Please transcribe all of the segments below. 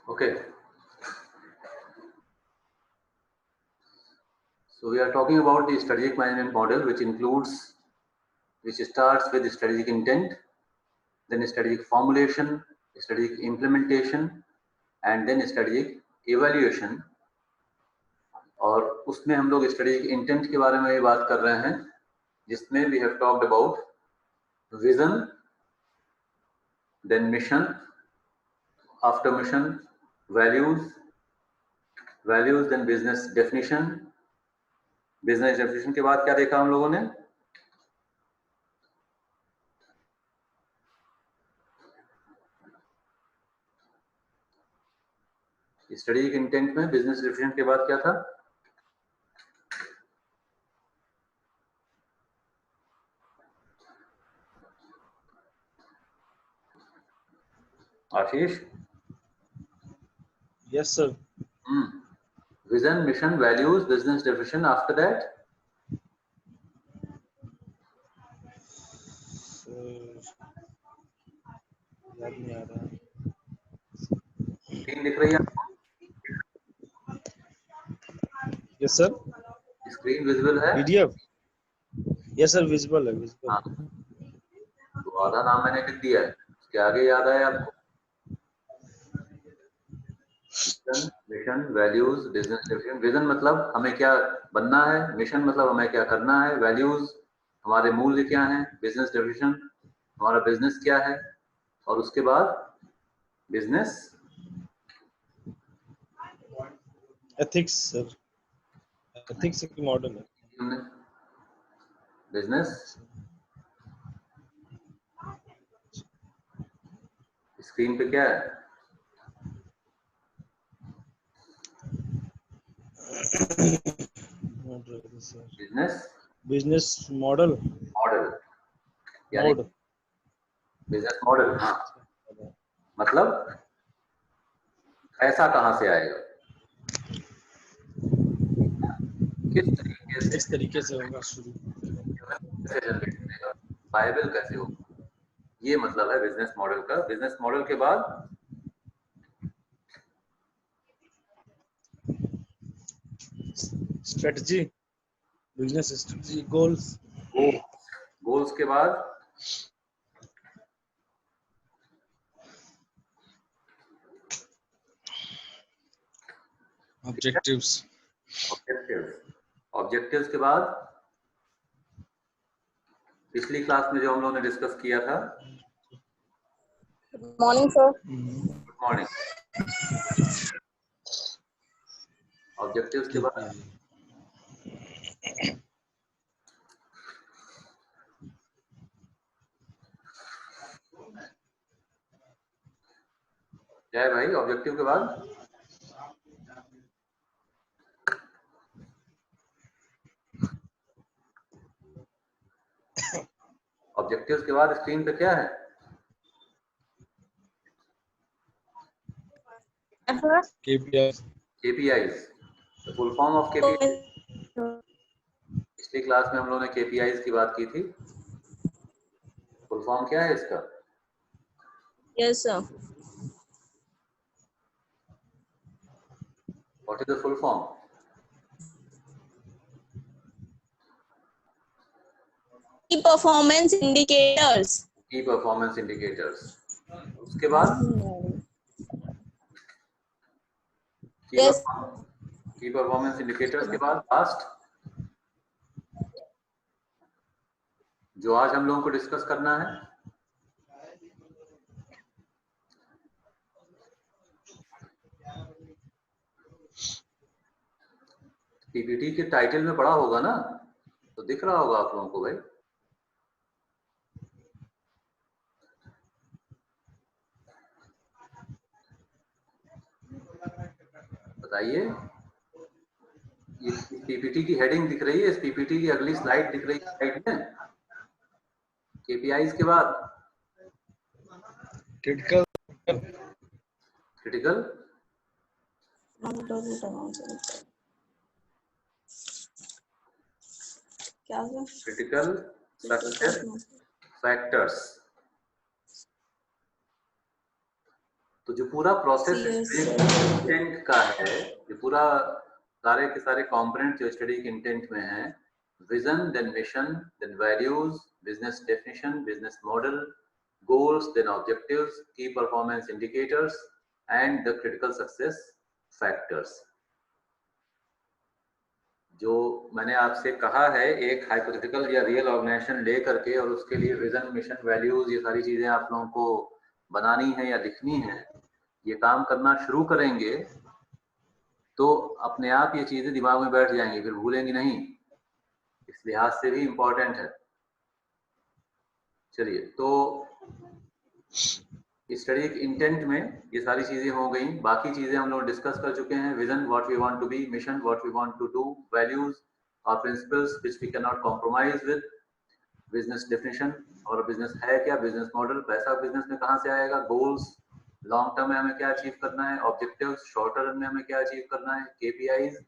Okay. So we are talking about the strategic management model, which starts with strategic intent, then strategic formulation, strategic implementation, and then strategic evaluation. और उसमें हम लोग strategic intent के बारे में भी बात कर रहे हैं, जिसमें we have talked about vision, then mission, after mission, values, then business definition. Business definition के बाद क्या देखा हम लोगों ने? स्ट्रेटेजिक इंटेंट में बिजनेस डेफिनेशन के बाद क्या था? आशीष? Yes, sir. Vision, mission, values, business definition. After that? याद नहीं आ रहा। स्क्रीन दिख रही है आपको? Yes, sir. स्क्रीन विजिबल है? PDF. Yes, sir. Visible है, visible. हाँ। तो आधा नाम मैंने लिख दिया है, उसके आगे याद आया आपको? Mission, values, business definition. Vision मतलब हमें क्या बनना है, मिशन मतलब हमें क्या करना है, वैल्यूज हमारे मूल्य क्या हैं, बिजनेस डेफिनेशन हमारा बिजनेस क्या है, और उसके बाद बिजनेस Ethics, sir. Ethics की मॉडल है। बिजनेस स्क्रीन पे क्या है? बिजनेस मॉडल यानी बिजनेस मॉडल। हाँ, मतलब पैसा कहाँ से आएगा, किस तरीके से होगा शुरू, कैसे जनरेट करेगा, वायबल कैसे होगा, ये मतलब है बिजनेस मॉडल का। बिजनेस मॉडल के बाद स्ट्रेटजी, बिजनेस स्ट्रेटजी, गोल्स के बाद ऑब्जेक्टिव्स के बाद पिछली क्लास में जो हम लोगों ने डिस्कस किया था। Good morning sir. Good morning. Objectives के बाद क्या है भाई? ऑब्जेक्टिव के बाद ऑब्जेक्टिव्स के बाद स्क्रीन पे क्या है? KPIs। Full form of KPI। पिछली क्लास में हम लोगों ने KPIs की बात की थी। फुल फॉर्म क्या है इसका? Yes sir. What is the full form? की परफॉर्मेंस इंडिकेटर्स। की परफॉर्मेंस इंडिकेटर्स। उसके बाद की परफॉर्मेंस इंडिकेटर्स के बाद लास्ट जो आज हम लोगों को डिस्कस करना है, पीपीटी के टाइटल में पढ़ा होगा ना, तो दिख रहा होगा आप लोगों को भाई। बताइए, ये पीपीटी की हेडिंग दिख रही है, इस पीपीटी की अगली स्लाइड दिख रही है साइड में। केपीआईज के बाद क्रिटिकल सक्सेस फैक्टर्स। तो जो पूरा प्रोसेस Yes, इंटेंट का है, ये पूरा सारे के सारे कंपोनेंट जो स्टडी के इंटेंट में है, vision, then mission, then values, business definition, business model, goals, then objectives, key performance indicators and the critical success factors. जो मैंने आपसे कहा है, एक हाइपोथेटिकल या रियल ऑर्गेनाइजेशन ले करके और उसके लिए विजन, मिशन, वैल्यूज, ये सारी चीजें आप लोगों को बनानी है या लिखनी है, ये काम करना शुरू करेंगे तो अपने आप ये चीजें दिमाग में बैठ जाएंगी, फिर भूलेंगी नहीं। इस लिहाज से भी इम्पोर्टेंट है। चलिए, तो स्टडी इंटेंट में ये सारी चीजें हो गई। बाकी चीजें हम लोग डिस्कस कर चुके हैं। Vision, what we want to be, mission, what we want to do, values और principles which we can not compromise with, business definition और बिजनेस है क्या, बिजनेस मॉडल, पैसा बिजनेस में कहाँ से आएगा, गोल्स, लॉन्ग टर्म में हमें क्या अचीव करना है, ऑब्जेक्टिव्स, शॉर्ट टर्म में हमें क्या अचीव करना है, केपीआईज,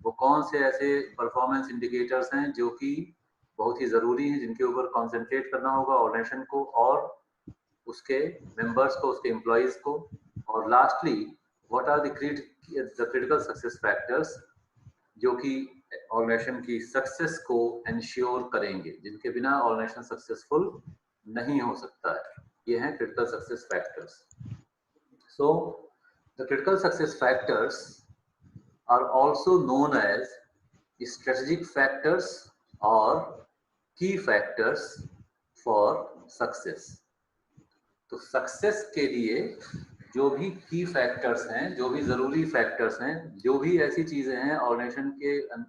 वो कौन से ऐसे परफॉर्मेंस इंडिकेटर्स हैं जो कि बहुत ही जरूरी हैं, जिनके ऊपर कॉन्सेंट्रेट करना होगा ऑर्गेनाइजेशन को और उसके मेंबर्स को, उसके एम्प्लॉइज को, और lastly what are the critical success factors जो कि ऑर्गेनाइजेशन की सक्सेस को इंश्योर करेंगे, जिनके बिना ऑर्गेनाइजेशन सक्सेसफुल नहीं हो सकता है। ये हैं critical success factors. So the critical success factors are also known as strategic factors और की फैक्टर्स फॉर सक्सेस। तो सक्सेस के लिए जो भी की फैक्टर्स हैं, जो भी जरूरी फैक्टर्स हैं, जो भी ऐसी चीजें हैं ऑर्गेनाइजेशन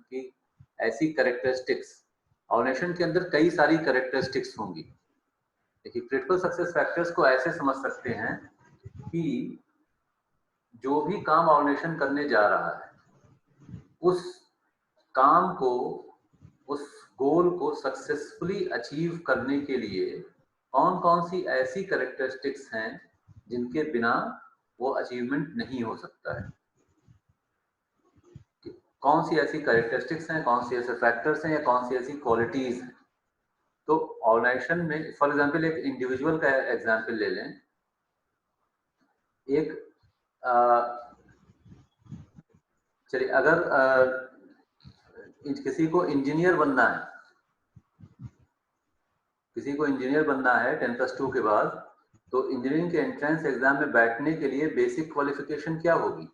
की ऐसी कैरेक्टरिस्टिक्स, ऑर्गेनाइजेशन के अंदर कई सारी कैरेक्टरिस्टिक्स होंगी। देखिए, क्रिटिकल सक्सेस फैक्टर्स को ऐसे समझ सकते हैं कि जो भी काम ऑर्गेनाइजेशन करने जा रहा है, उस काम को, उस गोल को सक्सेसफुली अचीव करने के लिए कौन कौन सी ऐसी कैरेक्टरिस्टिक्स हैं जिनके बिना वो अचीवमेंट नहीं हो सकता है। कौन सी ऐसी कैरेक्टरिस्टिक्स हैं, कौन सी ऐसे फैक्टर्स हैं या कौन सी ऐसी क्वालिटीज हैं। तो ऑर्गेनाइजेशन में फॉर एग्जांपल एक इंडिविजुअल का एग्जांपल ले लें। एक चलिए, अगर किसी को इंजीनियर बनना है, किसी को इंजीनियर बनना है 10+2 के बाद, तो इंजीनियरिंग के एंट्रेंस एग्जाम में बैठने के लिए बेसिक क्वालिफिकेशन क्या होगी?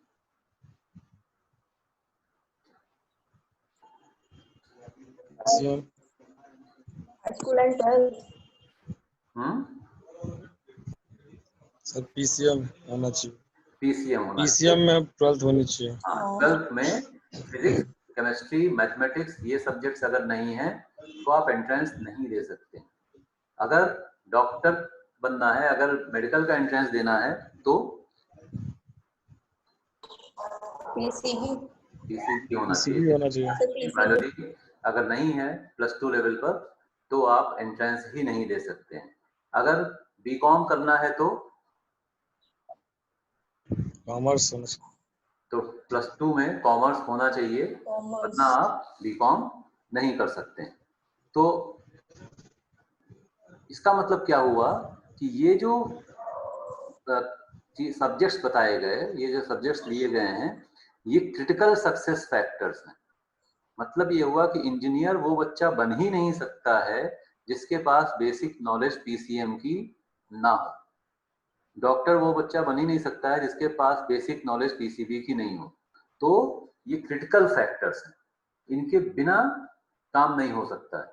school and 12th. Sir PCM होना चाहिए। पीसीएम होना पीसीएम में 12th होनी चाहिए। हाँ, 12th में फिजिक्स, केमिस्ट्री, मैथमेटिक्स ये सब्जेक्ट्स अगर नहीं है तो आप एंट्रेंस नहीं दे सकते। अगर डॉक्टर बनना है, अगर मेडिकल का एंट्रेंस देना है तो पीसीबी होना चाहिए। बायोलॉजी अगर नहीं है +2 लेवल पर तो आप एंट्रेंस ही नहीं दे सकते हैं। अगर बीकॉम करना है तो कॉमर्स होना चाहिए। तो +2 में कॉमर्स होना चाहिए, वरना आप बीकॉम नहीं कर सकते। तो इसका मतलब क्या हुआ कि ये जो सब्जेक्ट्स बताए गए, ये जो सब्जेक्ट्स लिए गए हैं, ये क्रिटिकल सक्सेस फैक्टर्स हैं। मतलब ये हुआ कि इंजीनियर वो बच्चा बन ही नहीं सकता है जिसके पास बेसिक नॉलेज पीसीएम की ना हो। डॉक्टर वो बच्चा बन ही नहीं सकता है जिसके पास बेसिक नॉलेज पीसीबी की नहीं हो। तो ये क्रिटिकल फैक्टर्स हैं, इनके बिना काम नहीं हो सकता है।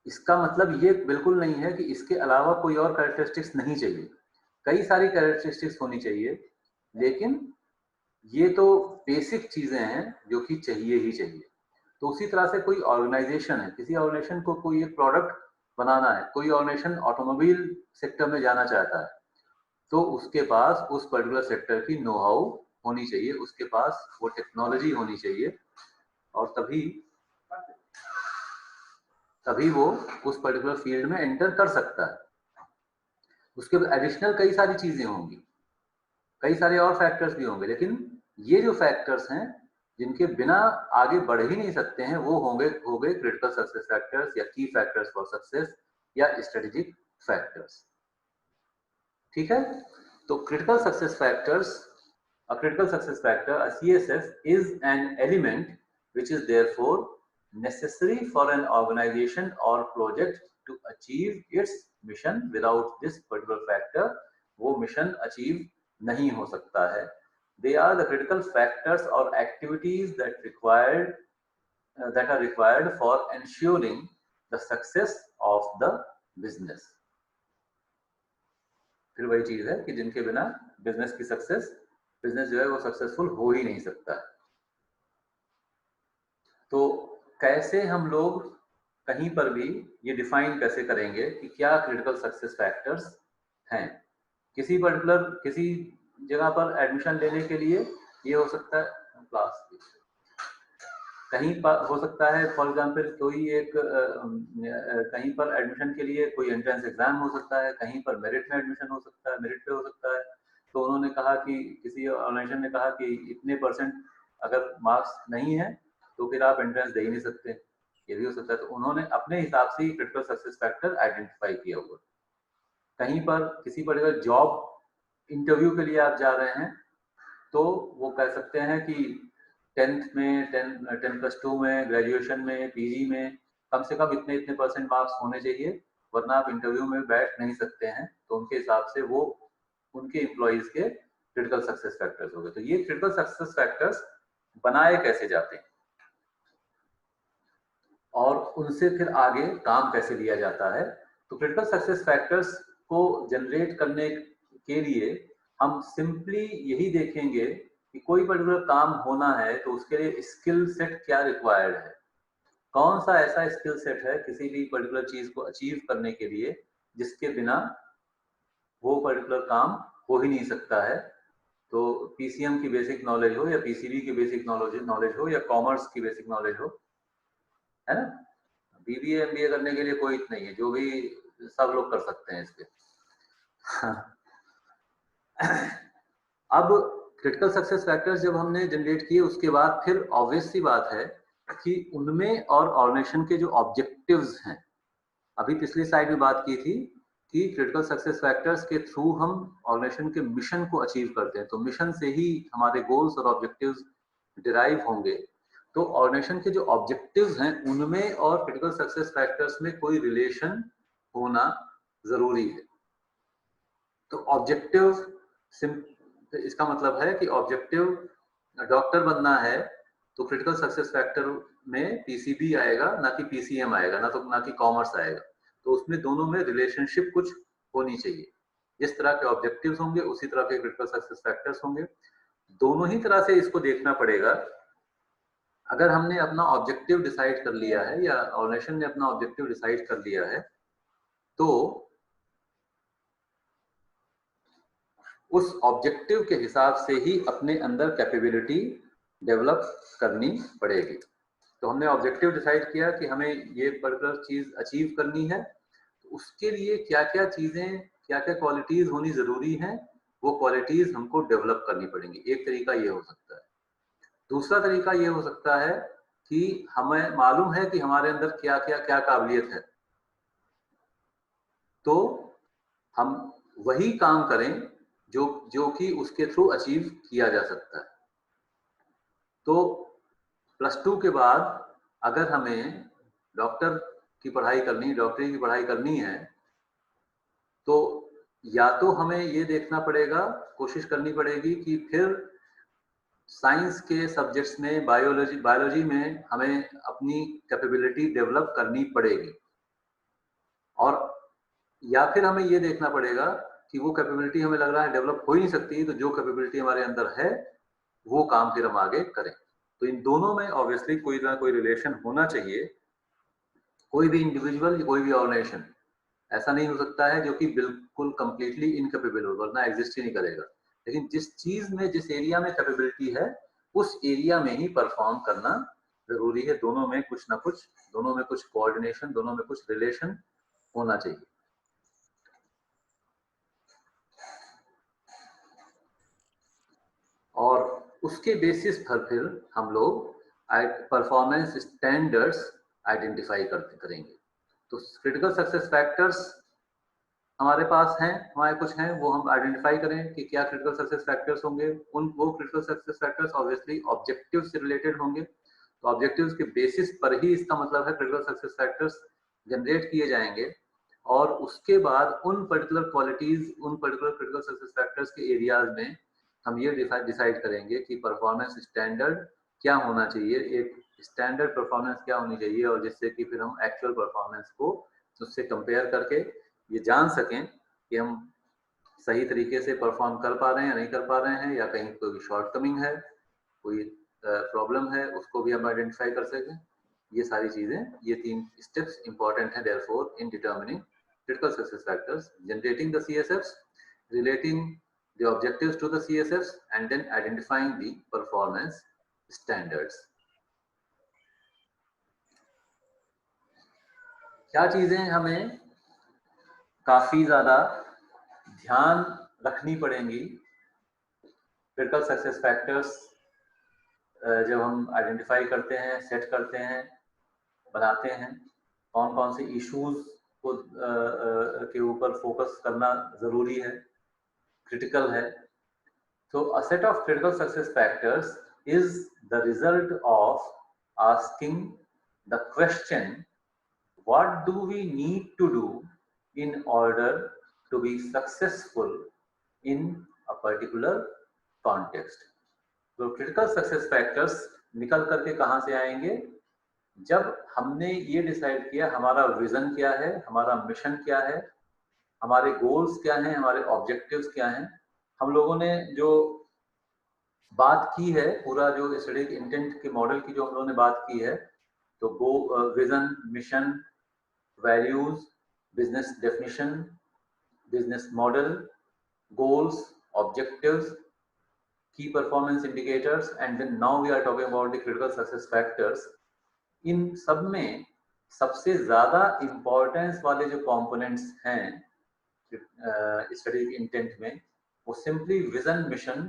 इसका मतलब ये बिल्कुल नहीं है कि इसके अलावा कोई और कैरेक्टरिस्टिक्स नहीं चाहिए। कई सारी कैरेक्टरिस्टिक्स होनी चाहिए, लेकिन ये तो बेसिक चीजें हैं जो कि चाहिए ही चाहिए। तो उसी तरह से कोई ऑर्गेनाइजेशन है, किसी ऑर्गेनाइजेशन को कोई एक प्रोडक्ट बनाना है, कोई ऑर्गेनाइजेशन ऑटोमोबाइल सेक्टर में जाना चाहता है, तो उसके पास उस पर्टिकुलर सेक्टर की नो हाउ होनी चाहिए, उसके पास वो टेक्नोलॉजी होनी चाहिए, और तभी वो उस पर्टिकुलर फील्ड में एंटर कर सकता है। उसके एडिशनल कई सारी चीजें होंगी, कई सारे और फैक्टर्स भी होंगे, लेकिन ये जो फैक्टर्स हैं जिनके बिना आगे बढ़ ही नहीं सकते हैं, वो हो गए क्रिटिकल सक्सेस फैक्टर्स या की फैक्टर्स फॉर सक्सेस या स्ट्रेटेजिक फैक्टर्स। ठीक है, तो critical success factors, a critical success factor, a CSF, is an element which is therefore necessary for an organization or project to achieve its mission. Without this particular factor, वो mission achieve नहीं हो सकता है. They are the critical factors or activities that are required for ensuring the success of the business. फिर वही चीज है कि जिनके बिना बिजनेस की बिजनेस जो है वो सक्सेसफुल हो ही नहीं सकता है. तो कैसे हम लोग कहीं पर भी ये डिफाइन कैसे करेंगे कि क्या क्रिटिकल सक्सेस फैक्टर्स हैं. किसी जगह पर एडमिशन लेने के लिए ये हो सकता है क्लास, कहीं पर हो सकता है फॉर एग्जांपल कोई एक कहीं पर एडमिशन के लिए कोई एंट्रेंस एग्जाम हो सकता है, कहीं पर मेरिट में एडमिशन हो सकता है, मेरिट पे हो सकता है. तो उन्होंने कहा कि किसी ऑर्गेनाइजेशन ने कहा कि इतने % अगर मार्क्स नहीं है तो फिर आप एंट्रेंस दे ही नहीं सकते, ये भी हो सकता है. तो उन्होंने अपने हिसाब से क्रिटिकल सक्सेस फैक्टर आइडेंटिफाई किया हुआ. कहीं पर किसी पर्टिकुलर जॉब इंटरव्यू के लिए आप जा रहे हैं तो वो कह सकते हैं कि 10th में 10+2 में, ग्रेजुएशन में, पीजी में कम से कम इतने % मार्क्स होने चाहिए, वरना आप इंटरव्यू में बैठ नहीं सकते हैं. तो उनके हिसाब से वो उनके एम्प्लॉइज के क्रिटिकल सक्सेस फैक्टर्स हो गए. तो ये क्रिटिकल सक्सेस फैक्टर्स बनाए कैसे जाते हैं और उनसे फिर आगे काम कैसे लिया जाता है. तो क्रिटिकल सक्सेस फैक्टर्स को जनरेट करने के लिए हम सिंपली यही देखेंगे कि कोई पर्टिकुलर काम होना है तो उसके लिए स्किल सेट क्या रिक्वायर्ड है, कौन सा ऐसा स्किल सेट है किसी भी पर्टिकुलर चीज को अचीव करने के लिए जिसके बिना वो पर्टिकुलर काम हो ही नहीं सकता है. तो पीसीएम की बेसिक नॉलेज हो या पीसीबी की बेसिक नॉलेज हो या कॉमर्स की बेसिक नॉलेज हो, है ना. बीबीए एमबीए करने के लिए कोई नहीं है, जो भी सब लोग कर सकते हैं इसके. अब क्रिटिकल सक्सेस फैक्टर्स जब हमने जनरेट किए उसके बाद फिर ऑब्वियस सी बात है कि उनमें और ऑर्गेनाइजेशन के जो ऑब्जेक्टिव्स हैं, अभी पिछली स्लाइड में बात की थी कि क्रिटिकल सक्सेस फैक्टर्स के थ्रू हम ऑर्गेनाइजेशन के मिशन को अचीव करते हैं. तो मिशन से ही हमारे गोल्स और ऑब्जेक्टिव्स डिराइव होंगे. तो ऑर्गेनाइजेशन के जो ऑब्जेक्टिव्स हैं उनमें और क्रिटिकल सक्सेस फैक्टर्स में कोई रिलेशन होना जरूरी है. तो ऑब्जेक्टिव इसका मतलब है कि ऑब्जेक्टिव डॉक्टर बनना है तो क्रिटिकल सक्सेस फैक्टर में पीसीबी आएगा, ना कि पीसीएम आएगा, ना कि कॉमर्स आएगा. तो उसमें दोनों में रिलेशनशिप कुछ होनी चाहिए. जिस तरह के ऑब्जेक्टिव्स होंगे उसी तरह के क्रिटिकल सक्सेस फैक्टर्स होंगे. दोनों ही तरह से इसको देखना पड़ेगा. अगर हमने अपना ऑब्जेक्टिव डिसाइड कर लिया है या ऑर्गेनाइजेशन ने अपना ऑब्जेक्टिव डिसाइड कर लिया है तो उस ऑब्जेक्टिव के हिसाब से ही अपने अंदर कैपेबिलिटी डेवलप करनी पड़ेगी. तो हमने ऑब्जेक्टिव डिसाइड किया कि हमें ये पर्टिकुलर चीज अचीव करनी है, तो उसके लिए क्या क्या चीजें, क्या क्या क्वालिटीज होनी जरूरी हैं, वो क्वालिटीज हमको डेवलप करनी पड़ेंगी. एक तरीका ये हो सकता है. दूसरा तरीका ये हो सकता है कि हमें मालूम है कि हमारे अंदर क्या काबिलियत है, तो हम वही काम करें जो कि उसके थ्रू अचीव किया जा सकता है. तो +2 के बाद अगर हमें डॉक्टरी की पढ़ाई करनी है तो या तो हमें ये देखना पड़ेगा, कोशिश करनी पड़ेगी कि फिर साइंस के सब्जेक्ट्स में बायोलॉजी में हमें अपनी कैपेबिलिटी डेवलप करनी पड़ेगी. और या फिर हमें ये देखना पड़ेगा कि वो कैपेबिलिटी हमें लग रहा है डेवलप हो ही नहीं सकती, तो जो कैपेबिलिटी हमारे अंदर है वो काम फिर हम आगे करें. तो इन दोनों में ऑब्वियसली कोई ना कोई रिलेशन होना चाहिए. कोई भी इंडिविजुअल, कोई भी ऑर्गेनाइजेशन ऐसा नहीं हो सकता है जो कि बिल्कुल कंप्लीटली इनकैपेबल हो, वरना एग्जिस्ट ही नहीं करेगा. लेकिन जिस चीज में, जिस एरिया में कैपेबिलिटी है उस एरिया में ही परफॉर्म करना जरूरी है. दोनों में कुछ ना कुछ, दोनों में कुछ कोऑर्डिनेशन, दोनों में कुछ रिलेशन होना चाहिए. और उसके बेसिस पर फिर हम लोग परफॉर्मेंस स्टैंडर्ड्स आइडेंटिफाई करेंगे. तो क्रिटिकल सक्सेस फैक्टर्स हमारे पास हैं, हमारे कुछ हैं, वो हम आइडेंटिफाई करें कि क्या क्रिटिकल सक्सेस फैक्टर्स होंगे। वो critical success factors obviously objective से रिलेटेड होंगे, तो ऑब्जेक्टिव्स के बेसिस पर ही इसका मतलब है क्रिटिकल सक्सेस फैक्टर्स जनरेट किए जाएंगे, और उसके बाद उन पर्टिकुलर क्वालिटीज, उन पर्टिकुलर क्रिटिकल सक्सेस फैक्टर्स के एरियाज में हम ये डिसाइड करेंगे कि परफॉर्मेंस स्टैंडर्ड क्या होना चाहिए, एक स्टैंडर्ड परफॉर्मेंस क्या होनी चाहिए, और जिससे कि फिर हम एक्चुअल परफॉर्मेंस को उससे कंपेयर करके ये जान सकें कि हम सही तरीके से परफॉर्म कर पा रहे हैं या नहीं कर पा रहे हैं, या कहीं कोई शॉर्टकमिंग है, कोई प्रॉब्लम है, उसको भी हम आइडेंटिफाई कर सकें। ये सारी चीजें, ये 3 स्टेप्स इंपॉर्टेंट है therefore in determining critical success factors: generating the CSFs, relating the objectives to the CSFs, and then identifying the performance standards. क्या चीजें हमें काफी ज्यादा ध्यान रखनी पड़ेंगी क्रिटिकल सक्सेस फैक्टर्स जब हम आइडेंटिफाई करते हैं, सेट करते हैं, बनाते हैं, कौन कौन से इश्यूज को के ऊपर फोकस करना जरूरी है, क्रिटिकल है। So a set of critical success factors is the result of asking the question, what do we need to do in order to be successful in a particular context? तो critical success factors निकल करके कहाँ से आएंगे? जब हमने ये decide किया हमारा विजन क्या है, हमारा मिशन क्या है, हमारे गोल्स क्या हैं, हमारे ऑब्जेक्टिव्स क्या हैं। हम लोगों ने जो बात की है, पूरा जो स्ट्रेटेजिक इंटेंट के मॉडल की जो हम लोगों ने बात की है, तो vision, mission, values, business definition, business model, goals, objectives, key performance indicators, and then now we are talking about the critical success factors. इन सब में सबसे ज्यादा इंपॉर्टेंस वाले जो कंपोनेंट्स हैं स्ट्रेटेजिक इंटेंट में, वो सिंपली विजन, मिशन,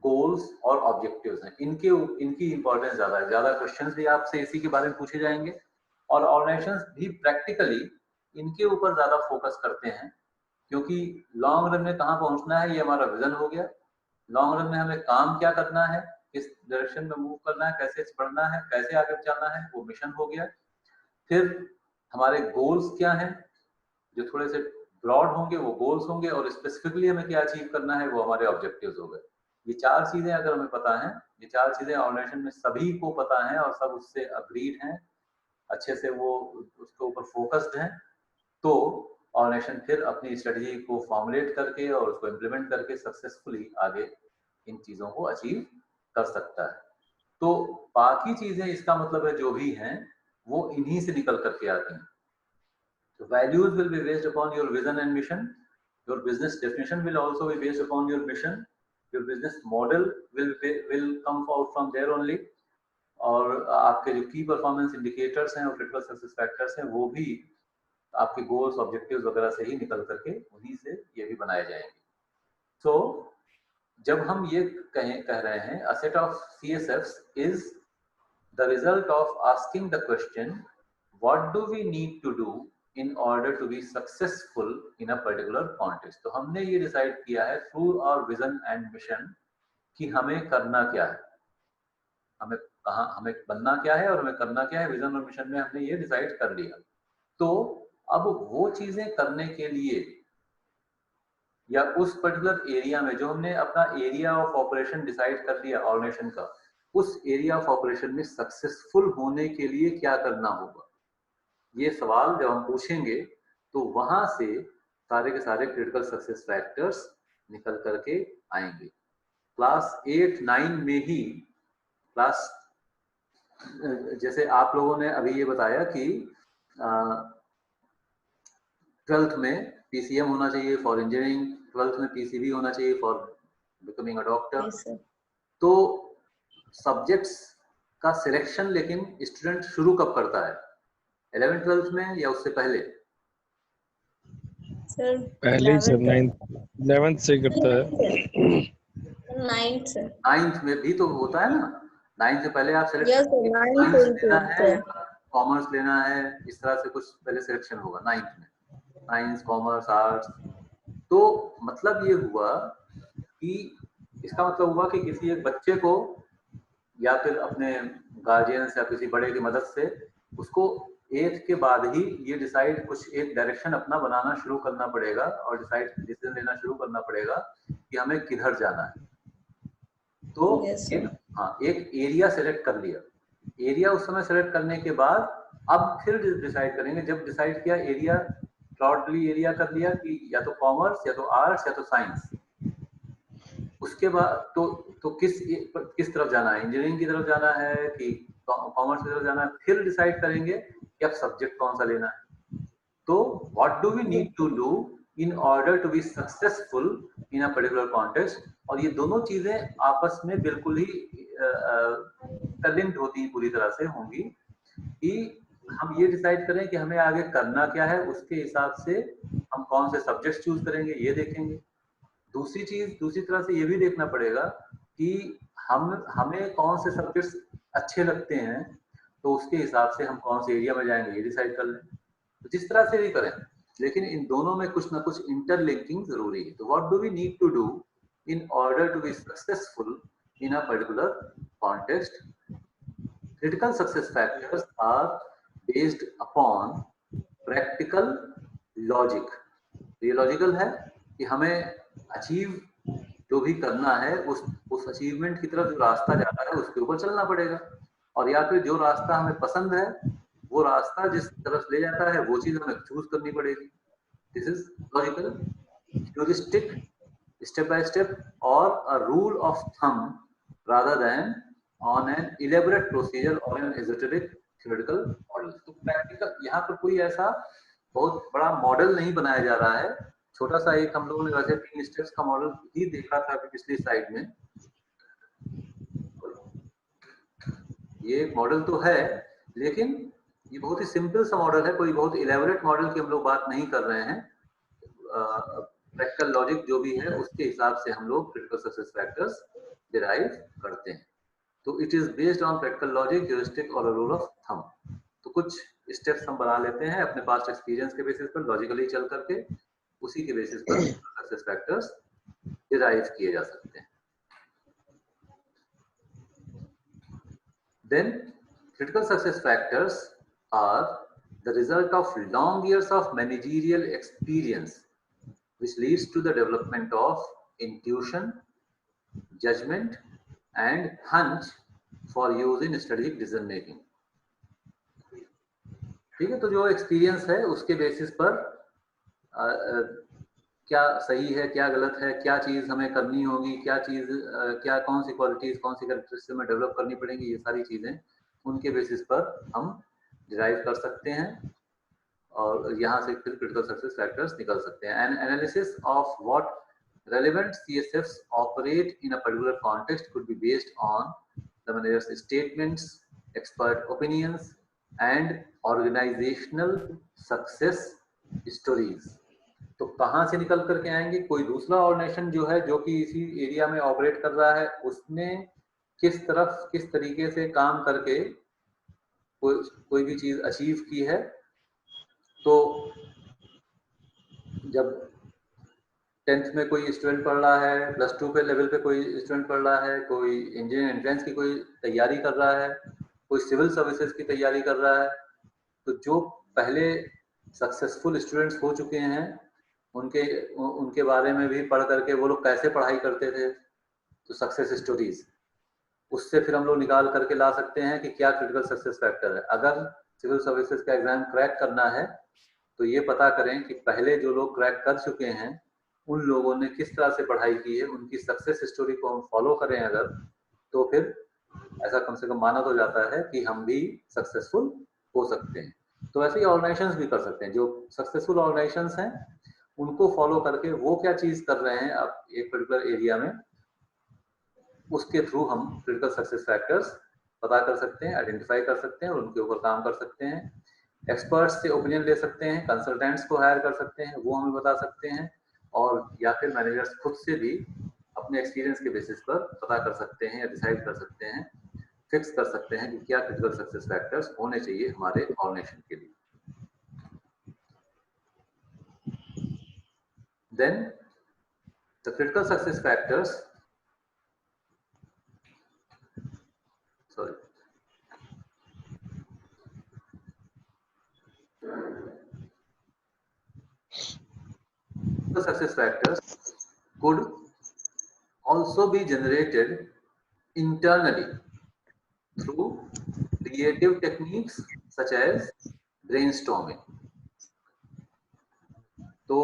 गोल्स और ऑब्जेक्टिव्स हैं। इनकी इंपॉर्टेंस ज्यादा है। ज्यादा क्वेश्चंस भी आपसे इसी के बारे में पूछे जाएंगे, और ऑर्गेनाइजेशंस भी प्रैक्टिकली इनके ऊपर ज्यादा फोकस करते हैं, क्योंकि लॉन्ग रन में कहाँ पहुंचना है ये हमारा विजन हो गया, लॉन्ग रन में हमें काम क्या करना है, किस डायरेक्शन में मूव करना है, कैसे बढ़ना है, कैसे आगे चलना है, वो मिशन हो गया। फिर हमारे गोल्स क्या हैं, जो थोड़े से ब्रॉड होंगे वो गोल्स होंगे, और स्पेसिफिकली हमें क्या अचीव करना है वो हमारे ऑब्जेक्टिव्स हो गए। ये 4 चीजें अगर हमें पता है, ये 4 चीजें ऑर्गेनाइजेशन में सभी को पता है और सब उससे अग्रीड हैं, अच्छे से वो उसके ऊपर फोकस्ड हैं, तो ऑर्गेनाइजेशन फिर अपनी स्ट्रेटजी को फॉर्मुलेट करके और उसको इम्प्लीमेंट करके सक्सेसफुली आगे इन चीजों को अचीव कर सकता है। तो बाकी चीजें, इसका मतलब है जो भी हैं, वो इन्हीं से निकल करके आती हैं। So values will be based upon your vision and mission. Your business definition will also be based upon your mission. Your business model will come out from there only. और आपके जो की परफॉर्मेंस इंडिकेटर्स हैं और critical success factors हैं, वो भी आपके गोल्स, ऑब्जेक्टिव्स वगैरह से ही निकल करके उन्हीं से ये भी बनाए जाएंगे। So जब हम ये कह रहे हैं a set of CSFs is the result of asking the question, what do we need to do in order to be successful in a particular context? तो हमने ये डिसाइड किया है through our vision and mission कि हमें करना क्या है, हमें कहाँ, हमें बनना क्या है और हमें करना क्या है। विजन और मिशन में हमने ये डिसाइड कर लिया। तो अब वो चीजें करने के लिए, या उस पर्टिकुलर एरिया में जो हमने अपना एरिया ऑफ ऑपरेशन डिसाइड कर लिया ऑर्गेनाइजेशन का, उस एरिया ऑफ ऑपरेशन में सक्सेसफुल होने के लिए क्या करना होगा, ये सवाल जब हम पूछेंगे तो वहां से सारे के सारे क्रिटिकल सक्सेस फैक्टर्स निकल करके आएंगे। क्लास 8-9 में ही, क्लास जैसे आप लोगों ने अभी ये बताया कि 12th में PCM होना चाहिए फॉर इंजीनियरिंग, 12th में PCB होना चाहिए for becoming a doctor. Yes, sir. तो सब्जेक्ट्स का सिलेक्शन लेकिन स्टूडेंट शुरू कब करता है, 11th-12th में या उससे पहले? Sir, पहले ही सर 11th से करता है। 9th sir. 9th में भी तो होता है ना, 9th से पहले आप select Yes sir, 9th science से लेना है, sir. कॉमर्स लेना है, इस तरह से कुछ पहले सिलेक्शन होगा 9th में। Science, commerce, arts. तो मतलब ये हुआ कि इसका मतलब हुआ कि किसी एक बच्चे को या फिर अपने गार्जियंस या किसी बड़े की मदद से उसको 8th के बाद ही ये डिसाइड कुछ एक डायरेक्शन अपना बनाना शुरू करना पड़ेगा और डिसीजन लेना शुरू करना पड़ेगा कि हमें किधर जाना है। तो Yes, sir. एक एरिया सेलेक्ट कर लिया। एरिया उस समय सेलेक्ट करने के बाद अब फिर डिसाइड करेंगे, जब डिसाइड किया एरिया, ब्रॉडली एरिया कर लिया कि या तो कॉमर्स या तो आर्ट्स या तो साइंस, उसके बाद तो किस तरफ जाना है, इंजीनियरिंग की तरफ जाना है कि कॉमर्स की तरफ जाना है, फिर डिसाइड करेंगे कि अब सब्जेक्ट कौन सा लेना है। तो what do we need to do in order to be successful in a particular context. और ये दोनों चीजें आपस में बिल्कुल ही लिंक्ड होती पूरी तरह से होंगी कि हम ये डिसाइड करें कि हमें आगे करना क्या है, उसके हिसाब से हम कौन से सब्जेक्ट चूज करेंगे ये देखेंगे। दूसरी चीज, दूसरी तरह से ये भी देखना पड़ेगा कि हमें कौन से सब्जेक्ट्स अच्छे लगते हैं, तो उसके हिसाब से हम कौन से एरिया में जाएंगे ये डिसाइड कर लें। तो जिस तरह से भी करें, लेकिन इन दोनों में कुछ ना कुछ इंटरलिंकिंग जरूरी है। तो what do we need to do in order to be successful in a particular context. Critical success factors are based upon practical logic। ये लॉजिकल है कि हमें अचीव जो भी करना है उस अचीवमेंट की तरफ जो रास्ता जाता है उसके ऊपर चलना पड़ेगा, और या फिर जो रास्ता हमें पसंद है वो रास्ता जिस तरफ ले जाता है वो चीज हमें चूज करनी पड़ेगी। This is logical, heuristic, step by step, or a rule of thumb rather than on an elaborate procedure or an esoteric theoretical model। तो प्रैक्टिकल यहाँ पर कोई ऐसा बहुत बड़ा मॉडल नहीं बनाया जा रहा है, छोटा सा एक हम लोगों ने वैसे 3 स्टेप्स का मॉडल ही देखा था पिछली स्लाइड में। ये एक मॉडल तो है, लेकिन ये बहुत ही सिंपल सा मॉडल है, कोई बहुत इलेबोरेट मॉडल की हम लोग बात नहीं कर रहे हैं। प्रैक्टिकल लॉजिक जो भी है उसके हिसाब से हम लोग क्रिटिकल सक्सेस फैक्टर्स डिराइव करते हैं। तो it is based on practical logic, heuristic और रूल ऑफ थंब। तो कुछ स्टेप्स हम बना लेते हैं अपने पास्ट एक्सपीरियंस के बेसिस पर, लॉजिकली चल करके उसी के बेसिस पर सक्सेस फैक्टर्स डिराइव किए जा सकते हैं। Then critical success factors are the result of long years of managerial experience which leads to the development of intuition, judgment and hunch for use in strategic decision making। ठीक है, तो जो experience है उसके बेसिस पर क्या सही है, क्या गलत है, क्या चीज हमें करनी होगी, क्या चीज क्या कौन सी क्वालिटीज, कौन सी कैरेक्टरिस्टिक्स में डेवलप करनी पड़ेंगी, ये सारी चीजें उनके बेसिस पर हम डिराइव कर सकते हैं और यहाँ से फिर क्रिटिकल सक्सेस फैक्टर्स निकल सकते हैं। N analysis of what relevant CSFs operate in a particular context could be based on the manager's statements, expert opinions and organizational success stories। तो कहाँ से निकल करके आएंगे, कोई दूसरा ऑर्गेनाइजेशन जो है जो कि इसी एरिया में ऑपरेट कर रहा है उसने किस तरीके से काम करके कोई भी चीज अचीव की है। तो जब 10th में कोई स्टूडेंट पढ़ रहा है, +2 पे लेवल पे कोई स्टूडेंट पढ़ रहा है, कोई इंजीनियरिंग एंट्रेंस की कोई तैयारी कर रहा है, कोई सिविल सर्विसेज की तैयारी कर रहा है, तो जो पहले सक्सेसफुल स्टूडेंट्स हो चुके हैं उनके बारे में भी पढ़ करके वो लोग कैसे पढ़ाई करते थे, तो सक्सेस स्टोरीज, उससे फिर हम लोग निकाल करके ला सकते हैं कि क्या क्रिटिकल सक्सेस फैक्टर है। अगर सिविल सर्विसेज का एग्जाम क्रैक करना है तो ये पता करें कि पहले जो लोग क्रैक कर चुके हैं उन लोगों ने किस तरह से पढ़ाई की है, उनकी सक्सेस स्टोरी को हम फॉलो करें अगर, तो फिर ऐसा कम से कम माना तो जाता है कि हम भी सक्सेसफुल हो सकते हैं। तो ऐसे ही ऑर्गेनाइजेशंस भी कर सकते हैं, जो सक्सेसफुल ऑर्गेनाइजेशंस हैं उनको फॉलो करके वो क्या चीज कर रहे हैं अब एक पर्टिकुलर एरिया में, उसके थ्रू हम क्रिटिकल सक्सेस फैक्टर्स पता कर सकते हैं, आइडेंटिफाई कर सकते हैं और उनके ऊपर काम कर सकते हैं। एक्सपर्ट्स से ओपिनियन ले सकते हैं, कंसल्टेंट्स को हायर कर सकते हैं, वो हमें बता सकते हैं, और या फिर मैनेजर्स खुद से भी अपने एक्सपीरियंस के बेसिस पर पता कर सकते हैं या डिसाइड कर सकते हैं, फिक्स कर सकते हैं कि क्या क्रिटिकल सक्सेस फैक्टर्स होने चाहिए हमारे ऑर्गेनाइजेशन के लिए। then the critical success factors, sorry, the success factors could also be generated internally through creative techniques such as brainstorming. तो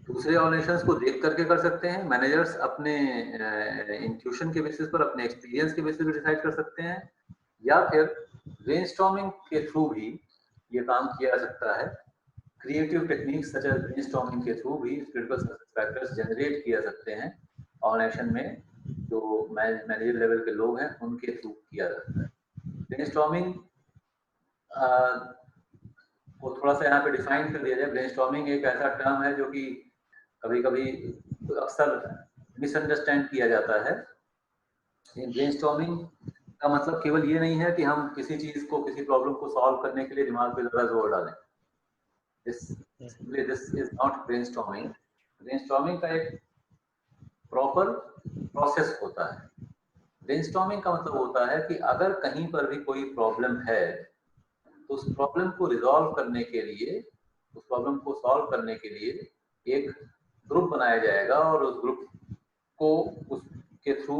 दूसरे ऑर्गेनाइजेशंस को देख करके कर सकते हैं, मैनेजर्स अपने इंट्यूशन के बेसिस पर, अपने एक्सपीरियंस के बेसिस पर डिसाइड कर सकते हैं, या फिर ब्रेनस्टॉर्मिंग के थ्रू भी ये काम किया जा सकता है। Creative techniques such as brainstorming के थ्रू भी क्रिटिकल सक्सेस फैक्टर्स जनरेट किया सकते हैं ऑर्गेनाइजेशन में, जो मैनेजर लेवल के लोग हैं उनके थ्रू किया जाता है। ब्रेनस्टॉर्मिंग को थोड़ा सा यहाँ पे डिफाइन कर दिया जाए। ब्रेनस्टॉर्मिंग एक ऐसा टर्म है जो कि कभी कभी अक्सर मिसअंडरस्टैंड किया जाता है। ब्रेनस्टॉर्मिंग का मतलब केवल ये नहीं है कि हम किसी चीज को, किसी प्रॉब्लम को सॉल्व करने के लिए दिमाग पे ज्यादा जोर डालें। This is not brainstorming. Brainstorming का एक प्रॉपर प्रोसेस होता है। ब्रेनस्टॉर्मिंग का मतलब होता है कि अगर कहीं पर भी कोई प्रॉब्लम है तो उस प्रॉब्लम को रिजॉल्व करने के लिए, उस प्रॉब्लम को सॉल्व करने के लिए एक ग्रुप बनाया जाएगा और उस ग्रुप को, उसके थ्रू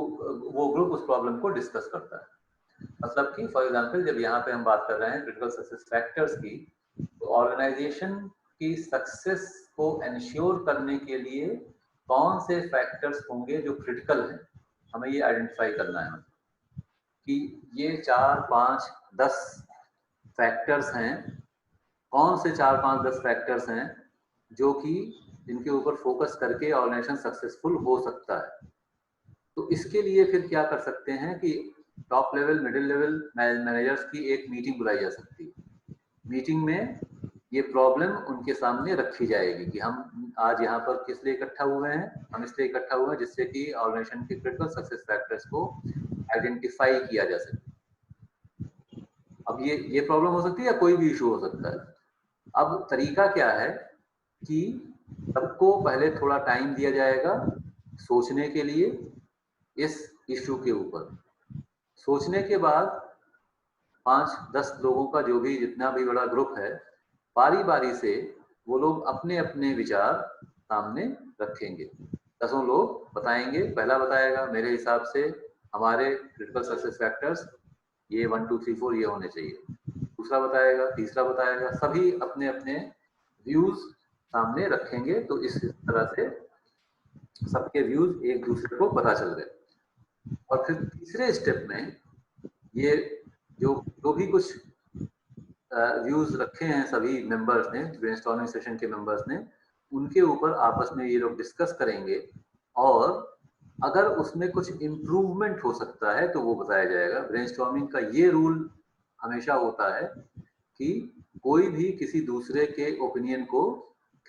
वो ग्रुप उस प्रॉब्लम को डिस्कस करता है। मतलब कि फॉर एग्जांपल जब यहाँ पे हम बात कर रहे हैं क्रिटिकल सक्सेस फैक्टर्स की, तो ऑर्गेनाइजेशन की सक्सेस को एंश्योर करने के लिए कौन से फैक्टर्स होंगे जो क्रिटिकल हैं, हमें ये आइडेंटिफाई करना है कि ये 4, 5, 10 फैक्टर्स हैं, कौन से 4, 5, 10 फैक्टर्स हैं जो कि जिनके ऊपर फोकस करके ऑर्गेनाइजेशन सक्सेसफुल हो सकता है। तो इसके लिए फिर क्या कर सकते हैं कि top level, middle level managers की एक मीटिंग बुलाई जा सकती है। मीटिंग में ये प्रॉब्लम उनके सामने रखी जाएगी कि हम आज यहाँ पर किस लिए इकट्ठा हुए हैं। हम इसलिए इकट्ठा हुए हैं जिससे कि ऑर्गेनाइजेशन के क्रिटिकल सक्सेस फैक्टर्स को आइडेंटिफाई किया जा सके। अब ये प्रॉब्लम हो सकती है या कोई भी इशू हो सकता है। अब तरीका क्या है कि सबको पहले थोड़ा टाइम दिया जाएगा सोचने के लिए इस इशू के ऊपर। सोचने के बाद 5-10 लोगों का जो भी, जितना भी बड़ा ग्रुप है, बारी बारी से वो लोग अपने अपने विचार सामने रखेंगे। 10 लोग बताएंगे। पहला बताएगा मेरे हिसाब से हमारे क्रिटिकल सक्सेस फैक्टर्स ये 1, 2, 3, 4 ये होने चाहिए। दूसरा बताएगा, तीसरा बताएगा। सभी अपने अपने व्यूज सामने रखेंगे, तो इस तरह से सबके व्यूज एक दूसरे को पता चल गए। और फिर तीसरे स्टेप में ये जो भी कुछ व्यूज रखे हैं सभी मेंबर्स ने, ब्रेनस्टॉर्मिंग सेशन के मेंबर्स ने, उनके ऊपर आपस में ये लोग डिस्कस करेंगे और अगर उसमें कुछ इम्प्रूवमेंट हो सकता है तो वो बताया जाएगा। ब्रेनस्टॉर्मिंग का ये रूल हमेशा होता है कि कोई भी किसी दूसरे के ओपिनियन को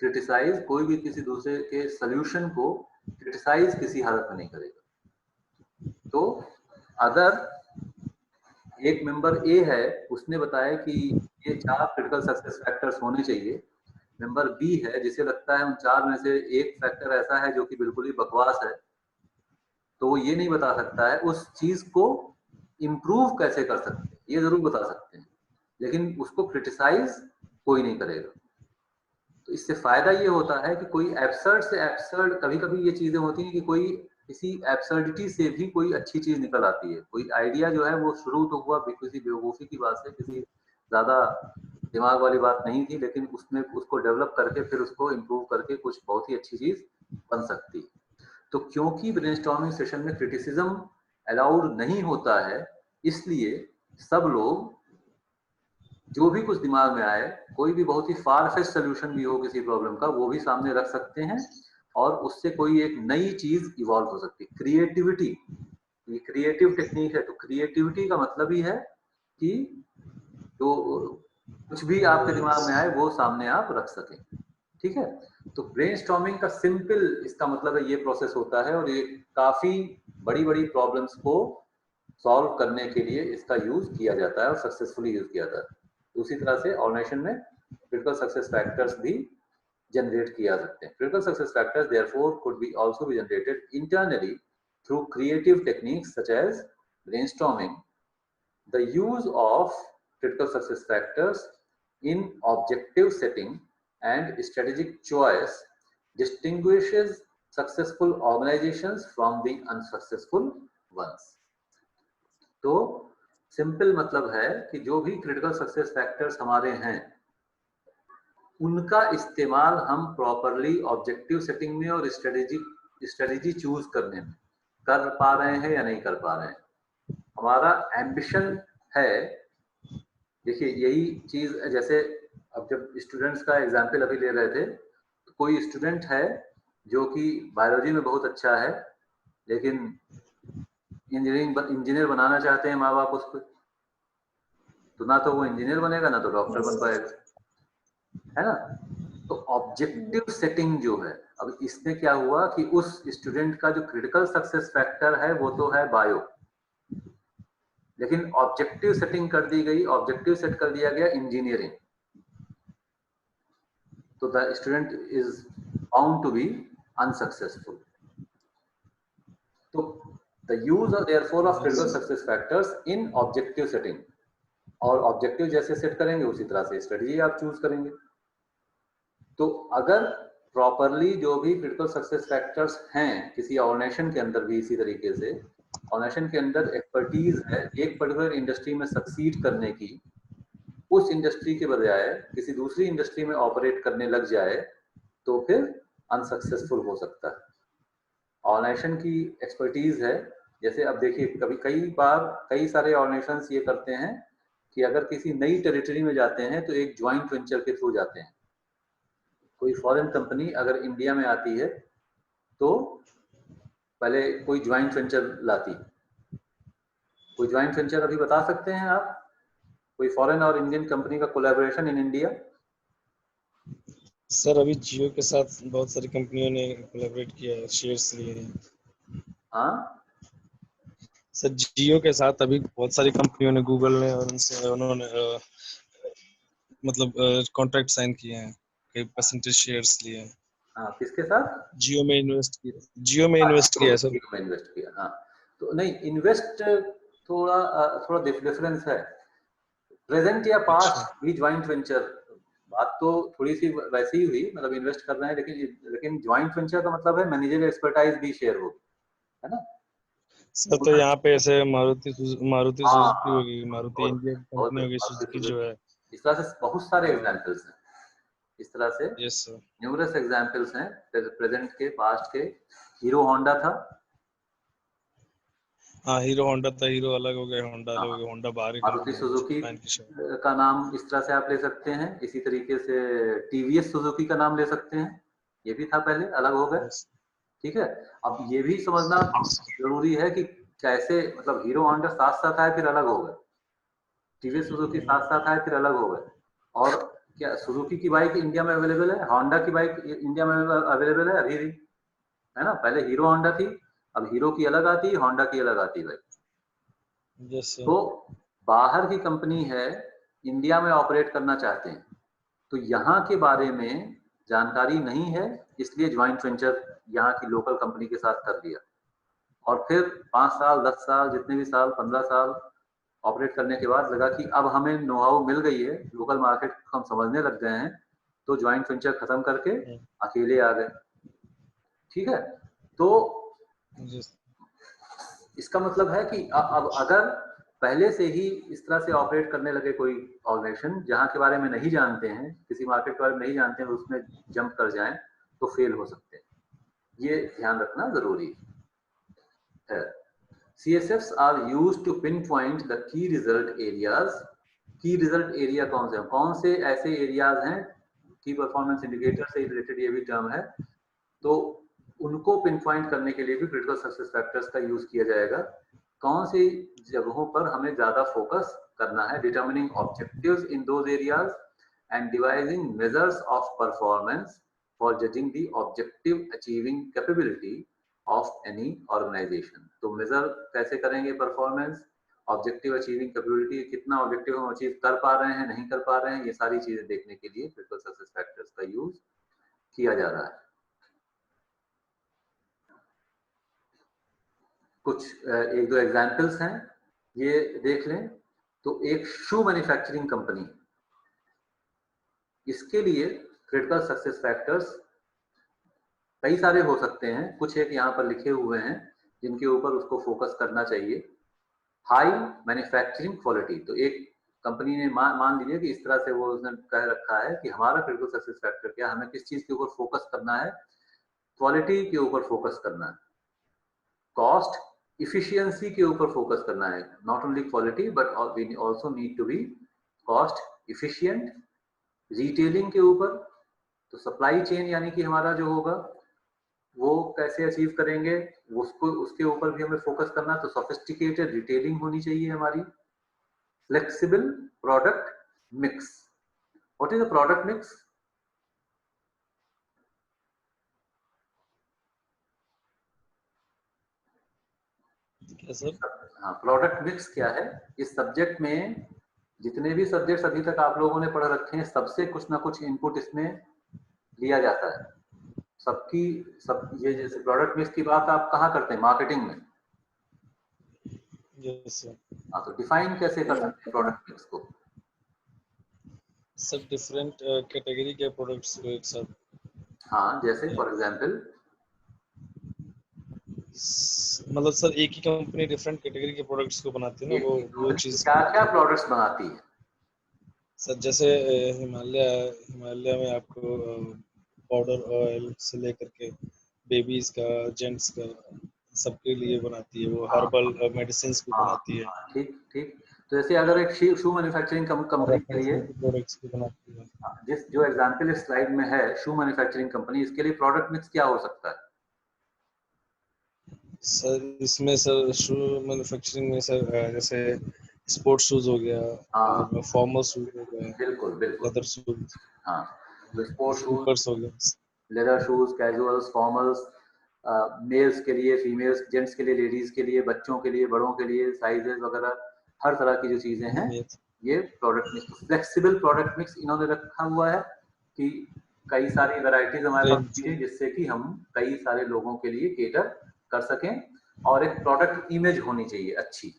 क्रिटिसाइज, कोई भी किसी दूसरे के सॉल्यूशन को क्रिटिसाइज किसी हालत में नहीं करेगा। तो अगर एक मेंबर ए है, उसने बताया कि ये 4 क्रिटिकल सक्सेस फैक्टर्स होने चाहिए। मेंबर बी है जिसे लगता है उन 4 में से एक फैक्टर ऐसा है जो कि बिल्कुल ही बकवास है, तो वो ये नहीं बता सकता है उस चीज को इम्प्रूव कैसे कर सकते हैं। ये जरूर बता सकते हैं, लेकिन उसको क्रिटिसाइज कोई नहीं करेगा। तो इससे फायदा ये होता है कि कोई एब्सर्ड से एब्सर्ड, कभी कभी ये चीजें होती हैं कि कोई किसी एब्सर्डिटी से भी कोई अच्छी चीज निकल आती है। कोई आइडिया जो है वो शुरू तो हुआ किसी बेवकूफी की बात से, किसी ज्यादा दिमाग वाली बात नहीं थी, लेकिन उसमें उसको डेवलप करके फिर उसको इम्प्रूव करके कुछ बहुत ही अच्छी चीज बन सकती है। तो क्योंकि ब्रेनस्टॉर्मिंग सेशन में क्रिटिसिज्म अलाउड नहीं होता है, इसलिए सब लोग जो भी कुछ दिमाग में आए, कोई भी बहुत ही फार फेच सोल्यूशन भी हो किसी प्रॉब्लम का, वो भी सामने रख सकते हैं और उससे कोई एक नई चीज इवॉल्व हो सकती है। क्रिएटिविटी, ये क्रिएटिव टेक्निक है। तो क्रिएटिविटी का मतलब ही है कि जो कुछ भी आपके दिमाग में आए वो सामने आप रख सकें। ठीक है, तो ब्रेनस्टॉर्मिंग का सिंपल इसका मतलब है ये प्रोसेस होता है और ये काफी बड़ी बड़ी प्रॉब्लम्स को सॉल्व करने के लिए इसका यूज किया जाता है और सक्सेसफुली यूज किया जाता है। उसी तरह से ऑर्गेनाइजेशन में क्रिटिकल सक्सेस फैक्टर्स भी जनरेट किया जा सकते हैं। Critical success factors therefore could be also be generated internally through creative techniques such as brainstorming. The use of critical success factors in objective setting and strategic choice distinguishes successful organizations from the unsuccessful ones। तो simple मतलब है कि जो भी critical success factors हमारे हैं उनका इस्तेमाल हम प्रॉपरली ऑब्जेक्टिव सेटिंग में और स्ट्रेटेजी चूज करने में कर पा रहे हैं या नहीं कर पा रहे हैं। हमारा एम्बिशन है, देखिए यही चीज, जैसे अब जब स्टूडेंट्स का एग्जाम्पल अभी ले रहे थे, तो कोई स्टूडेंट है जो कि बायोलॉजी में बहुत अच्छा है लेकिन इंजीनियर बनाना चाहते हैं माँ बाप उसको, तो ना तो वो इंजीनियर बनेगा ना तो डॉक्टर बन पाएगा, है ना। तो ऑब्जेक्टिव सेटिंग जो है, अब इसमें क्या हुआ कि उस स्टूडेंट का जो क्रिटिकल सक्सेस फैक्टर है वो तो है बायो, लेकिन ऑब्जेक्टिव सेटिंग कर दी गई, ऑब्जेक्टिव सेट कर दिया गया इंजीनियरिंग, तो the student is bound to be unsuccessful. तो the use of therefore of critical success factors in objective setting, और ऑब्जेक्टिव जैसे सेट करेंगे उसी तरह से स्ट्रेटजी आप चूज करेंगे। तो अगर प्रॉपरली जो भी क्रिटिकल सक्सेस फैक्टर्स हैं किसी ऑर्गेनाइजेशन के अंदर भी, इसी तरीके से ऑर्गेनाइजेशन के अंदर एक्सपर्टीज है एक पर्टिकुलर इंडस्ट्री में सक्सीड करने की, उस इंडस्ट्री के बजाय किसी दूसरी इंडस्ट्री में ऑपरेट करने लग जाए तो फिर अनसक्सेसफुल हो सकता है। ऑर्गेनाइजेशन की एक्सपर्टीज है, जैसे अब देखिए कभी कई बार कई सारे ऑर्गेनाइजेशंस ये करते हैं कि अगर किसी नई टेरिटरी में जाते हैं तो एक ज्वाइंट वेंचर के थ्रू जाते हैं। कोई फॉरेन कंपनी अगर इंडिया में आती है तो पहले कोई ज्वाइंट वेंचर लाती, कोई ज्वाइंट वेंचर अभी बता सकते हैं आप, कोई फॉरेन और इंडियन कंपनी का कोलैबोरेशन इन इंडिया? सर अभी जियो के साथ बहुत सारी कंपनियों ने कोलैबोरेट किया है, शेयर्स लिए हैं। हाँ सर जियो के साथ अभी बहुत सारी कंपनियों ने, गूगल ने और उनसे उन्होंने मतलब कॉन्ट्रैक्ट साइन किए हैं, कई परसेंटेज शेयर्स लिए हैं। हाँ, किसके साथ? जियो में इन्वेस्ट किया, जियो में इन्वेस्ट किया है सर। जियो में इन्वेस्ट किया, हाँ। तो नहीं, इन्वेस्ट थोड़ा डिफरेंस है। प्रेजेंट या पास्ट भी ज्वाइंट वेंचर, बात तो थोड़ी सी वैसी ही हुई, मतलब इन्वेस्ट कर रहे हैं लेकिन ज्वाइंट वेंचर का मतलब है मैनेजर एक्सपर्टाइज भी शेयर होगी, है ना। सर तो यहाँ पे ऐसे मारुति सुजुकी हाँ, होगी, मारुति बहुत इंडिया की बहुत कंपनी होगी, सुजुकी जो है। इस तरह से बहुत सारे एग्जाम्पल्स हैं, इस तरह से यस सर। न्यूमरस एग्जाम्पल्स हैं, प्रेजेंट के पास्ट के। हीरो होंडा था, हाँ हीरो होंडा था, हीरो अलग हो गया, होंडा अलग हो हाँ। गया, होंडा बाहर की मारुति कंपनी है, सुजुकी जापान की शायद। का नाम इस तरह से आप ले सकते हैं, इसी तरीके से टीवीएस सुजुकी का नाम ले सकते हैं, ये भी था पहले, अलग हो गए, यस ठीक है। अब ये भी समझना जरूरी है कि कैसे, मतलब हीरो होंडा साथ साथ आए फिर अलग हो गए, टीवीएस सुजुकी साथ साथ आए फिर अलग हो गए। और क्या सुजुकी की बाइक इंडिया में अवेलेबल है, होंडा की बाइक इंडिया में अवेलेबल है अभी भी, है ना। पहले हीरो होंडा थी, अब हीरो की अलग आती है, होंडा की अलग आती है भाई। Yes sir. तो बाहर की कंपनी है, इंडिया में ऑपरेट करना चाहते हैं, तो यहाँ के बारे में जानकारी नहीं है, इसलिए ज्वाइंट वेंचर यहाँ की लोकल कंपनी के साथ कर दिया, और फिर 5 साल 10 साल जितने भी साल 15 साल ऑपरेट करने के बाद लगा कि अब हमें नो हाउ मिल गई है, लोकल मार्केट हम समझने लग गए हैं, तो ज्वाइंट वेंचर खत्म करके अकेले आ गए, ठीक है। तो यस इसका मतलब है कि अब अगर पहले से ही इस तरह से ऑपरेट करने लगे कोई ऑर्गेनाइजेशन जहां के बारे में नहीं जानते हैं, किसी मार्केट के बारे में नहीं जानते हैं, उसमें जंप कर जाएं तो फेल हो सकते हैं, ये ध्यान रखना जरूरी है। CSFs are used to pinpoint the key result areas। की रिजल्ट एरिया कौन से हैं, कौन से ऐसे एरियाज हैं, की परफॉर्मेंस इंडिकेटर से रिलेटेड ये भी टर्म है, तो उनको पिन पॉइंट करने के लिए भी क्रिटिकल सक्सेस फैक्टर्स का यूज किया जाएगा। कौन सी जगहों पर हमें ज्यादा फोकस करना है, determining objectives in those areas and devising measures of performance for judging the objective achieving capability of any organisation. तो मेजर कैसे करेंगे परफॉर्मेंस, ऑब्जेक्टिव अचीविंग कैपेबिलिटी, कितना ऑब्जेक्टिव हम अचीव कर पा रहे हैं नहीं कर पा रहे हैं, ये सारी चीजें देखने के लिए क्रिटिकल सक्सेस फैक्टर्स का यूज किया जा रहा है। कुछ एक दो एग्जाम्पल्स हैं, ये देख लें। तो एक शू मैन्युफैक्चरिंग कंपनी, इसके लिए क्रिटिकल सक्सेस फैक्टर्स कई सारे हो सकते हैं, कुछ एक यहाँ पर लिखे हुए हैं जिनके ऊपर उसको फोकस करना चाहिए। हाई मैन्युफैक्चरिंग क्वालिटी, तो एक कंपनी ने मान लीजिए कि इस तरह से वो उसने कह रखा है कि हमारा क्रिटिकल सक्सेस फैक्टर क्या, हमें किस चीज के ऊपर फोकस करना है, क्वालिटी के ऊपर फोकस करना है, कॉस्ट इफिशियंसी के ऊपर फोकस करना है, not only quality but we also need to be cost efficient, retailing के ऊपर, तो सप्लाई चेन यानी कि हमारा जो होगा वो कैसे अचीव करेंगे उसको, उसके ऊपर भी हमें फोकस करना, तो सोफिस्टिकेटेड रिटेलिंग होनी चाहिए हमारी। Flexible product mix, what is the product mix? हाँ, प्रोडक्ट मिक्स क्या है? इस सब्जेक्ट में जितने भी सब्जेक्ट्स अभी तक आप लोगों ने पढ़ रखे हैं, सबसे कुछ ना कुछ इनपुट इसमें लिया जाता है, सबकी सब। ये जैसे प्रोडक्ट मिक्स की बात आप कहाँ करते हैं? मार्केटिंग में। Yes sir. हाँ, तो डिफाइन कैसे कर सकते हैं प्रोडक्ट मिक्स को? सब डिफरेंट कैटेगरी के प्रोडक्ट्स को एक साथ। हाँ, जैसे फॉर एग्जांपल मतलब सर एक ही कंपनी डिफरेंट कैटेगरी के प्रोडक्ट्स को बनाती है ना, वो चीज क्या क्या प्रोडक्ट्स बनाती है सर? जैसे हिमालय में आपको पाउडर ऑयल से लेकर के बेबीज का, जेंट्स का, सबके लिए बनाती है। वो हर्बल मेडिसिन भी बनाती है। ठीक ठीक। तो जैसे अगर एक शू मैन्युफैक्चरिंग कंपनी के लिए प्रोडक्ट्स भी बनाती है, जिस जो एग्जांपल इस स्लाइड में है, शू मैन्युफैक्चरिंग कंपनी, इसके लिए प्रोडक्ट मिक्स क्या हो सकता है? सर इसमें सर शू मैन्युफैक्चरिंग में सर जैसे स्पोर्ट्स शूज हो गया, हाँ, फॉर्मल शूज हो गया, बिल्कुल बिल्कुल। लेदर शूज, हाँ, तो स्पोर्ट्स शूज, स्लीपर्स हो गया, leather shoes, casuals, formals, males के लिए, फीमेल्स, जेंट्स के लिए, लेडीज के लिए, बच्चों के लिए, बड़ों के लिए, साइजेस वगैरह, हर तरह की जो चीजें हैं, ये product mix. Flexible product mix इन्होंने रखा हुआ है कि कई सारी वैरायटीज हमारे पास होती है जिससे कि हम कई सारे लोगों के लिए केटर कर सकें, और एक प्रोडक्ट इमेज होनी चाहिए अच्छी,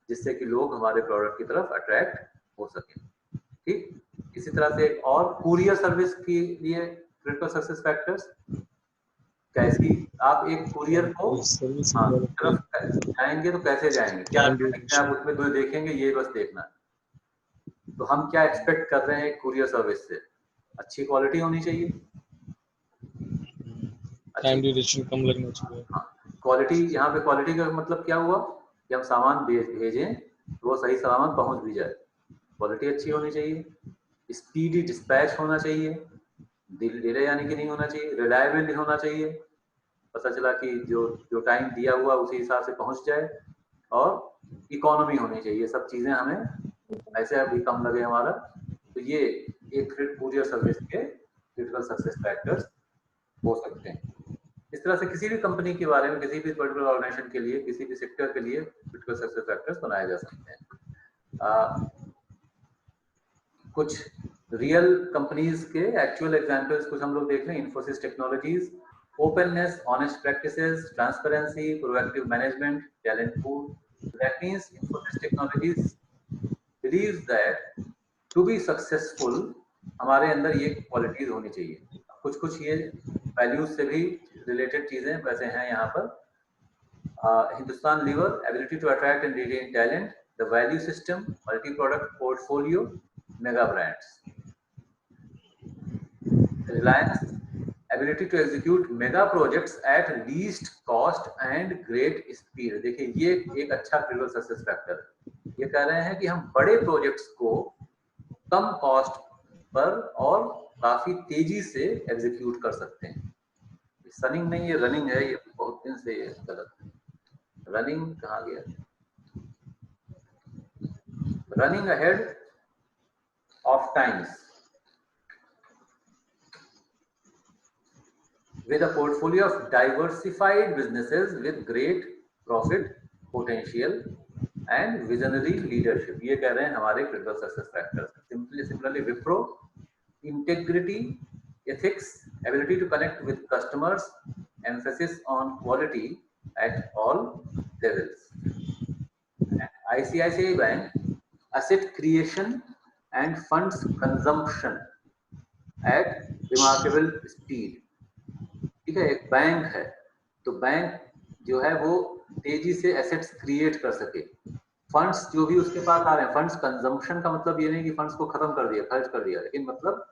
जिससे कि लोग हमारे प्रोडक्ट की तरफ अट्रैक्ट हो सके। ठीक, इसी तरह से एक और कुरियर सर्विस के लिए क्रिटिकल सक्सेस फैक्टर्स कैसी, आप एक कुरियर को हाँ तरफ जाएंगे तो कैसे जाएंगे, क्या आप उसमें दो देखेंगे, ये बस देखना है। तो हम क्या एक्सपेक्ट कर रहे हैं कुरियर सर्विस से? अच्छी क्वालिटी होनी चाहिए, टाइम ड्यूरेशन कम लगना चाहिए। हाँ, क्वालिटी, यहाँ पे क्वालिटी का मतलब क्या हुआ कि हम सामान भेजें तो वो सही सलामत पहुंच भी जाए, क्वालिटी अच्छी होनी चाहिए, स्पीडी डिस्पैच होना चाहिए, डिले यानी कि नहीं होना चाहिए, रिलायबल होना चाहिए, पता चला कि जो जो टाइम दिया हुआ उसी हिसाब से पहुंच जाए, और इकोनॉमी होनी चाहिए, सब चीजें हमें ऐसे भी कम लगे हमारा। तो ये एक कुरियर सर्विस के क्रिटिकल सक्सेस फैक्टर्स हो सकते हैं। इस तरह से किसी भी कंपनी के बारे में, किसी भी पर्टिकुलर ऑर्गेनाइजेशन के लिए, किसी भी सेक्टर के लिए क्रिटिकल सक्सेस फैक्टर्स बनाए जा सकते हैं। कुछ रियल कंपनीज के एक्चुअल एग्जांपल्स कुछ हम लोग देख लें। Infosys technologies, openness, honest practices, transparency, proactive management, talent pool. That means Infosys Technologies believes that to be successful हमारे अंदर ये क्वालिटीज होनी चाहिए। कुछ कुछ ये वैल्यूज से भी रिलेटेड चीजें वैसे हैं यहाँ पर। Hindustan Lever, ability to attract and retain talent, the value system, multi product portfolio, mega brands. Reliance, ability to execute mega projects at least cost and great speed। देखिए ये एक अच्छा क्रिटिकल सक्सेस फैक्टर है, ये कह रहे हैं कि हम बड़े प्रोजेक्ट्स को कम कॉस्ट पर और काफी तेजी से एग्जीक्यूट कर सकते हैं। सनिंग नहीं, ये रनिंग है, ये बहुत दिन से ये गलत है। रनिंग कहाँ गया? Running ahead of times with a portfolio of diversified businesses with great profit potential and visionary leadership। ये कह रहे हैं हमारे critical success factors। Similarly Wipro, integrity, ethics, ability to connect with customers, emphasis on quality at all levels. ICICI Bank, asset creation and funds consumption at remarkable speed. ठीक है, एक bank है तो बैंक जो है वो तेजी से एसेट्स क्रिएट कर सके, फंड्स जो भी उसके पास आ रहे हैं, फंड्स कंजम्पशन का मतलब ये नहीं कि फंड्स को खत्म कर दिया, खर्च कर दिया, लेकिन मतलब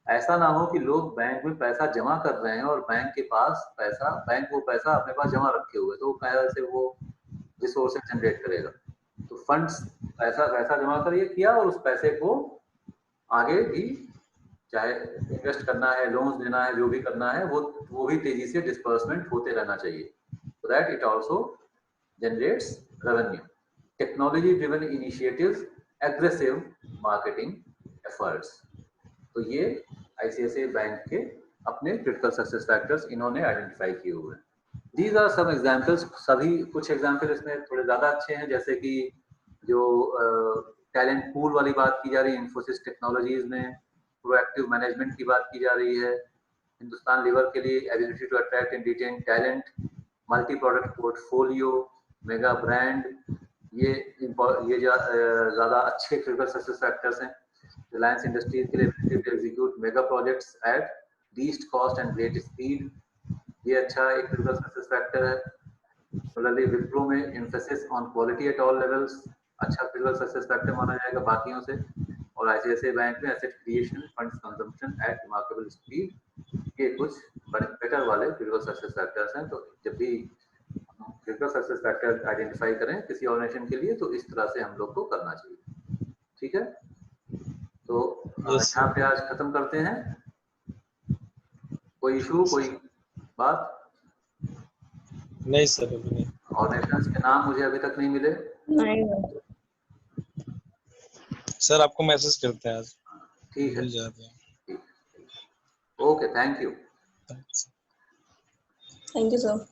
ऐसा ना हो कि लोग बैंक में पैसा जमा कर रहे हैं और बैंक के पास पैसा, बैंक वो पैसा अपने पास जमा रखे हुए, तो कैसे वो रिसोर्सेज जनरेट करेगा। तो फंड्स पैसा जमा कर ये किया और उस पैसे को आगे भी चाहे इन्वेस्ट करना है, लोन्स देना है, जो भी करना है वो भी तेजी से डिस्पर्समेंट होते रहना चाहिए, so that it also generates revenue. Technology driven initiatives, aggressive marketing efforts. तो ये ICICI बैंक के अपने critical success factors इन्होंने आइडेंटिफाई किए हुए हैं। These are some examples, सभी कुछ एग्जाम्पल इसमें थोड़े ज्यादा अच्छे हैं, जैसे कि जो टैलेंट पूल वाली बात की जा रही है इन्फोसिस टेक्नोलॉजीज में, प्रोएक्टिव मैनेजमेंट की बात की जा रही है, हिंदुस्तान लीवर के लिए ability to attract and retain talent, multi product portfolio, mega brand, ये ज्यादा अच्छे क्रिटिकल सक्सेस फैक्टर्स हैं। रिलायंस इंडस्ट्रीज के लिए ability to execute mega projects at least cost and great speed, ये अच्छा एक क्रिटिकल सक्सेस फैक्टर है। सिमिलरली विप्रो में emphasis on quality at all levels, अच्छा क्रिटिकल सक्सेस फैक्टर माना जाएगा बाकियों से। और ICICI बैंक में asset creation, funds consumption at remarkable speed, ये कुछ बेटर वाले क्रिटिकल सक्सेस फैक्टर्स हैं। तो जब भी क्रिटिकल सक्सेस फैक्टर आइडेंटिफाई करें किसी ऑर्गेनाइजेशन के लिए तो इस तरह से हम लोग को करना चाहिए, ठीक है। तो यहाँ पे आज खत्म करते हैं। कोई इशू, कोई बात? नहीं सर, अभी नहीं। ऑर्गेनाइजेशंस के नाम मुझे अभी तक नहीं मिले। नहीं सर आपको मैसेज करते हैं आज, ठीक है, भूल जाते हैं। Okay, thank you. Thank you sir.